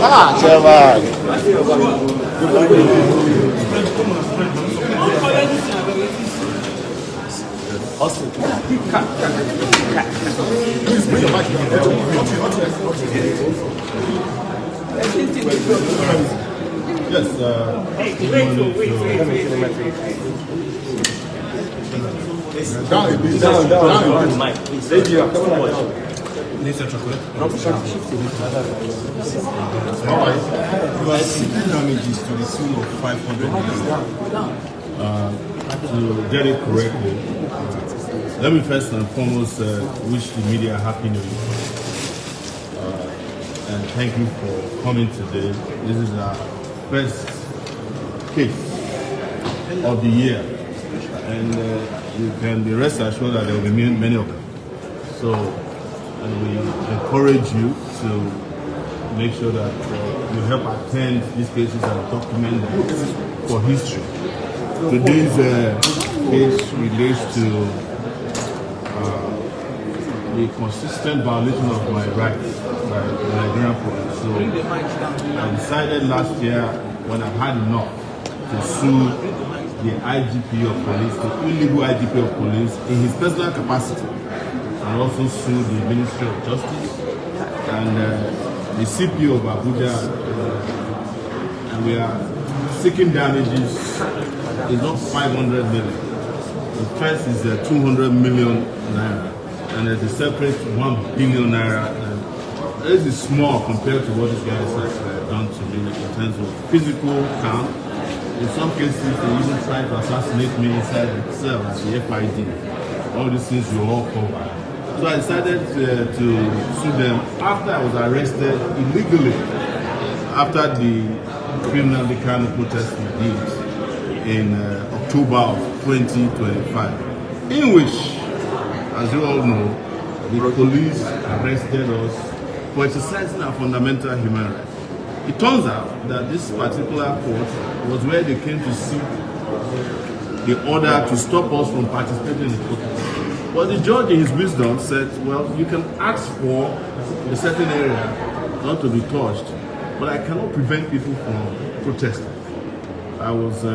Ah, chairman. Austin. Please bring your mic. Yes. Hey, wait. Down. Mic, please. Thank you. Need some chocolate? No, alright. You are seeking damages to the tune of 500 million. To get it correctly, let me first and foremost wish the media a happy new year. And thank you for coming today. This is our first case of the year. And you can be rest assured that there will be many of them. So, and we encourage you to make sure that you help attend these cases and document them for history. Today's case relates to the consistent violation of my rights by the Nigerian police. So I decided last year, when I've had enough, to sue the IGP of police, the illegal IGP of police, in his personal capacity, and also sue the Ministry of Justice and the CP of Abuja, and we are seeking damages. It's not 500 million. The first is 200 million naira, and there's a separate 1 billion naira. And this is small compared to what these guys have done to me in terms of physical harm. In some cases, they even tried to assassinate me inside the cell at the FID. All these things were all covered. So I decided to sue them after I was arrested illegally, after the criminal Kano protest we did in October of 2025, in which, as you all know, the police arrested us for exercising our fundamental human rights. It turns out that this particular court was where they came to seek the order to stop us from participating in the protest. But the judge, in his wisdom, said, well, you can ask for a certain area not to be touched, but I cannot prevent people from protesting. I was,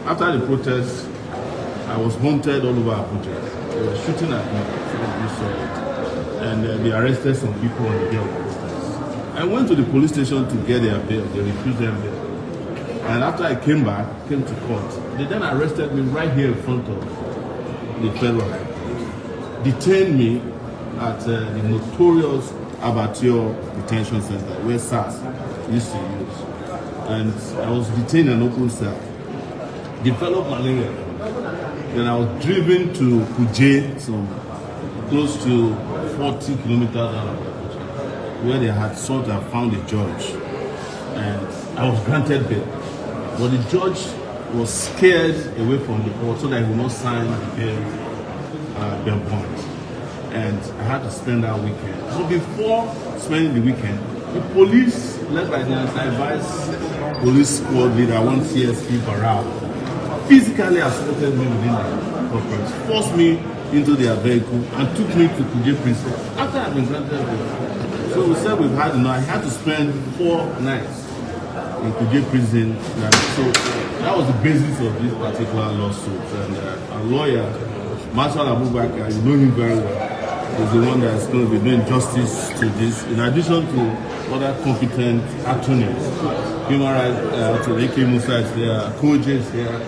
after the protest, I was haunted all over Abuja. They were shooting at me, and they arrested some people on the day of the protest. I went to the police station to get their bail. They refused their bail. And after I came to court, they then arrested me right here in front of the federal high court, detained me at the notorious Abattoir detention center where SARS used to use. And I was detained in an open cell, developed malaria. Then I was driven to Kuje, some close to 40 kilometers out of Abuja, where they had sought and found a judge. And I was granted bail. But the judge was scared away from the court so that he would not sign the bail bond. And I had to spend that weekend. So before spending the weekend, the police, led by the advice police squad leader, one CSP Barao, physically assaulted me within the conference, forced me into their vehicle and took me to Kuje prison after I'd been granted bail. So we said we've had enough. I had to spend 4 nights in Kuje prison. So that was the basis of this particular lawsuit. And our lawyer, Marshal Abubakar, you know him very well, is the one that's going to be doing justice to this, in addition to other competent attorneys. Human rights attorney AK Musa is there, coaches here.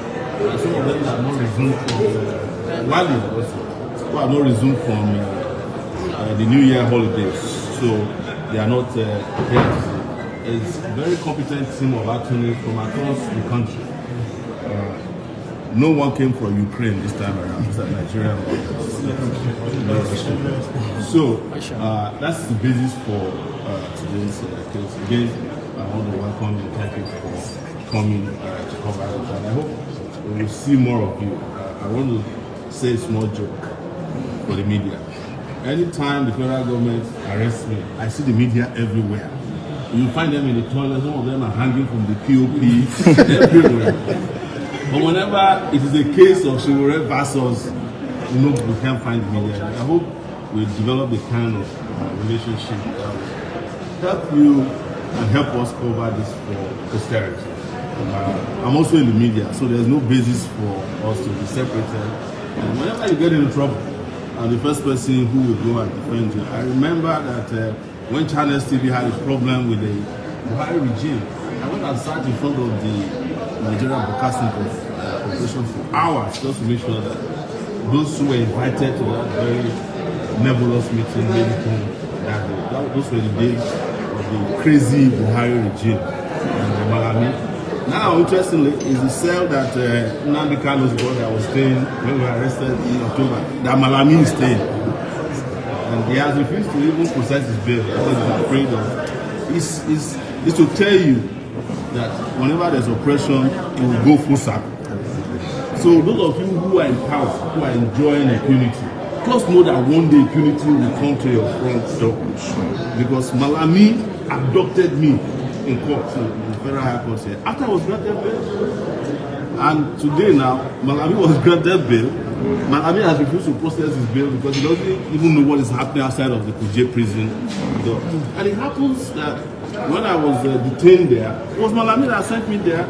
Some of them have not resumed from Wali also, who have not resumed from the New Year holidays. So they are not here. It's a very competent team of attorneys from across the country. no one came from Ukraine this time around. It's a Nigerian So that's the basis for today's case. Again, I want to welcome you. Thank you for coming to cover it. And I hope we will see more of you. I want to say a small joke for the media. Anytime the federal government arrests me, I see the media everywhere. You find them in the toilet, some of them are hanging from the POP everywhere. But whenever it is a case of chivalry versus, we can't find the media. I hope we develop the kind of relationship that will help you and help us cover this for posterity. I'm also in the media, so there's no basis for us to be separated. And whenever you get into trouble, I'm the first person who will go and defend you. I remember that when Channels TV had a problem with the Buhari regime, I went and sat in front of the Nigerian Broadcasting Corporation for hours just to make sure that those who were invited to that very nebulous meeting made it home. Those were the days of the crazy Buhari regime and Malami. Now, interestingly, is the cell that Nnamdi Kanu's brother was staying when we were arrested in October, that Malami is staying. And he has refused to even process his bail because he's afraid of. It's to tell you that whenever there's oppression, it will go full circle. So those of you who are in power, who are enjoying impunity, just know that one day impunity will come to your front door. Because Malami abducted me in court, in the Federal High Court here, after I was granted bail. And today now, Malami was granted bail. Malami has refused to process his bail because he doesn't even know what is happening outside of the Kuje prison door. And it happens that when I was detained there, it was Malami that sent me there.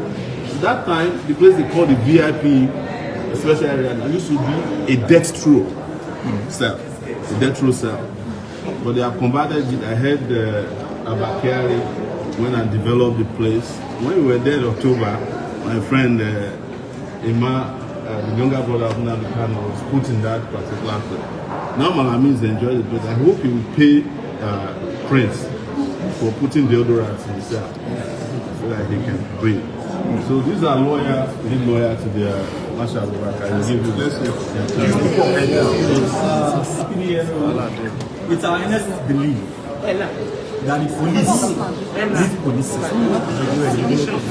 That time, the place they call the VIP special area, that used to be a death row cell, a death row cell. But they have converted it. I heard Abakari when I developed the place. When we were there in October, my friend Emma, the younger brother of Nnamdi Kanu, was put in that particular place. Now Malami is enjoying the place. I hope he will pay Prince for putting deodorant in his cell so that he can breathe. So these are lawyers, lead lawyer to the Marshal Abubakar. I will give you this. It's our earnest belief that the police,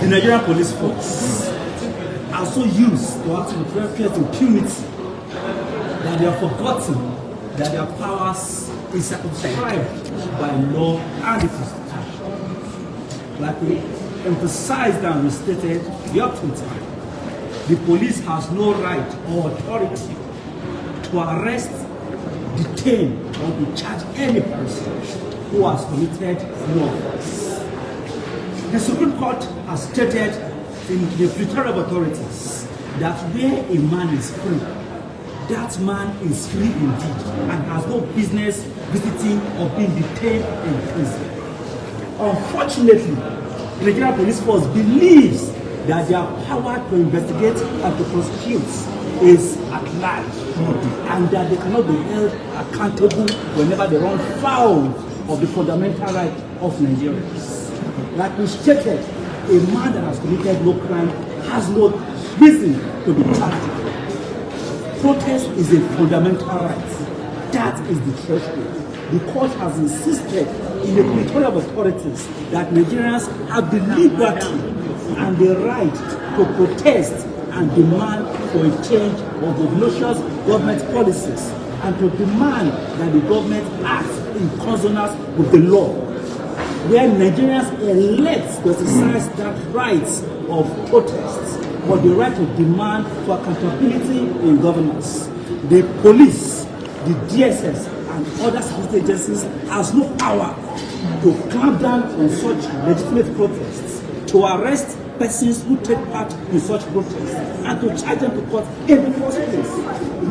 the Nigerian police force, are so used to acting with impunity that they have forgotten that their powers is circumscribed by law and the Constitution. Like we emphasized and restated the up to time, the police has no right or authority to arrest, detain, or to charge any person who has committed no offense. The Supreme Court has stated in the Pretorial authorities that where a man is free, that man is free indeed and has no business visiting or being detained in prison. Unfortunately, the Nigerian police force believes that their power to investigate and to prosecute is at large and that they cannot be held accountable whenever they run foul of the fundamental right of Nigerians. Like we stated, a man that has committed no crime has no reason to be charged. Protest is a fundamental right. That is the threshold. The court has insisted in the Pretorial authorities that Nigerians have the liberty and the right to protest and demand for a change of obnoxious government policies and to demand that the government acts in consonance with the law. Where Nigerians elect to exercise that right of protest or the right to demand for accountability in governance, the police, the DSS, and other security agencies has no power to clamp down on such legitimate protests, to arrest persons who take part in such protests, and to charge them to court in the first place.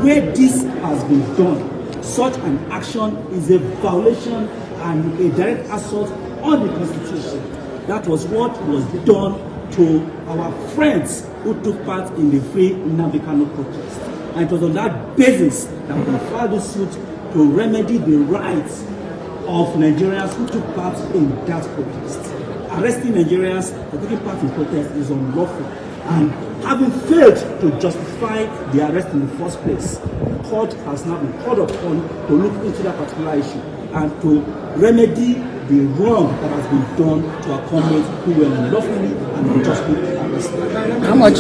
Where this has been done, such an action is a violation and a direct assault on the Constitution. That was what was done to our friends who took part in the Free Nnamdi Kanu protest. And it was on that basis that we filed this suit to remedy the rights of Nigerians who took part in that protest. Arresting Nigerians for taking part in protest is unlawful And having failed to justify the arrest in the first place, the court has now been called upon to look into that particular issue and to remedy the wrong that has been done to our comrades who were unlawfully and unjustly arrested. How much?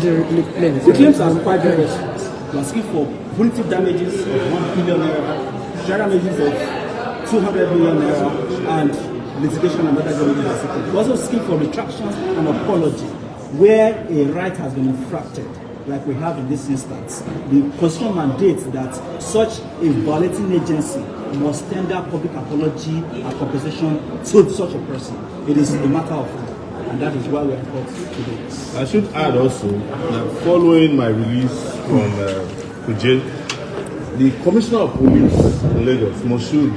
The claims are quite various. We are asking for punitive damages of 1 billion naira, damages of 200 million naira, and litigation and other damages. We also asking for retractions and apology where a right has been infracted, like we have in this instance. The constitution mandates that such a violating agency must tender public apology and compensation to such a person. It is a matter of fact, and that is why we are in court today. I should add also that following my release from Kuje, the Commissioner of Police in Lagos, Moshood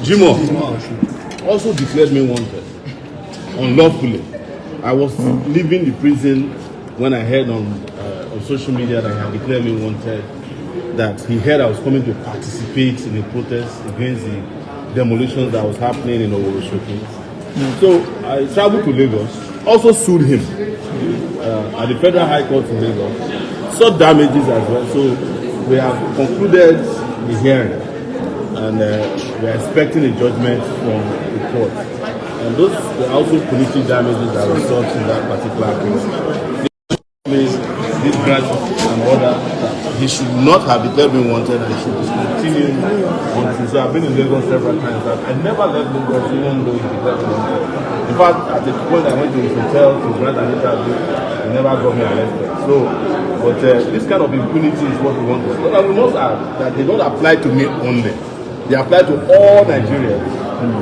Jimo, also declared me wanted unlawfully. I was leaving the prison when I heard on social media that he had declared me wanted, that he heard I was coming to participate in a protest against the demolitions that was happening in Oworoshoki. So I traveled to Lagos, also sued him at the Federal High Court in Lagos, sought damages as well. So we have concluded the hearing, and we are expecting a judgment from the court. And those were also punitive damages that were sought in that particular case. This grant and order, he should not have declared me wanted, and he should continue wanted. So I've been in Lagos several times. I never left Lagos even though he declared me wanted. In fact, at the point I went to his hotel to grant an interview, he never got me arrested. So, but this kind of impunity is what we want to see. But we must add that they don't apply to me only. They apply to all Nigerians.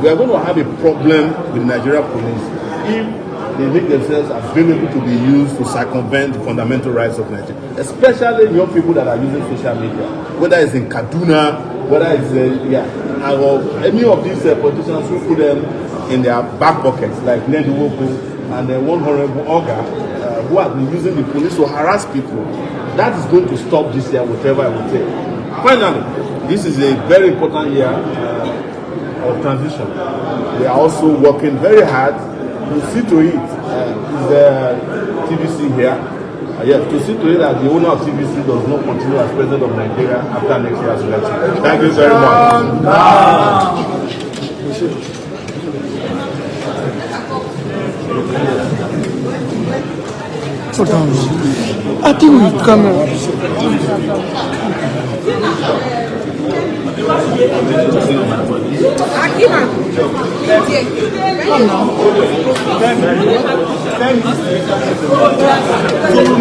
We are going to have a problem with the Nigerian police if they make themselves available to be used to circumvent the fundamental rights of Nigeria, especially young people that are using social media, whether it's in Kaduna, whether it's or any of these politicians who put them in their back pockets, like Nedu Woko and one Honorable Oga, who have been using the police to harass people. That is going to stop this year, whatever it will take. Finally, this is a very important year of transition. We are also working very hard to see to it, is the TVC here? Yes, to see to it that the owner of TVC does not continue as president of Nigeria after next year's election. Thank you very much. I think we come out. Follow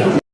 me.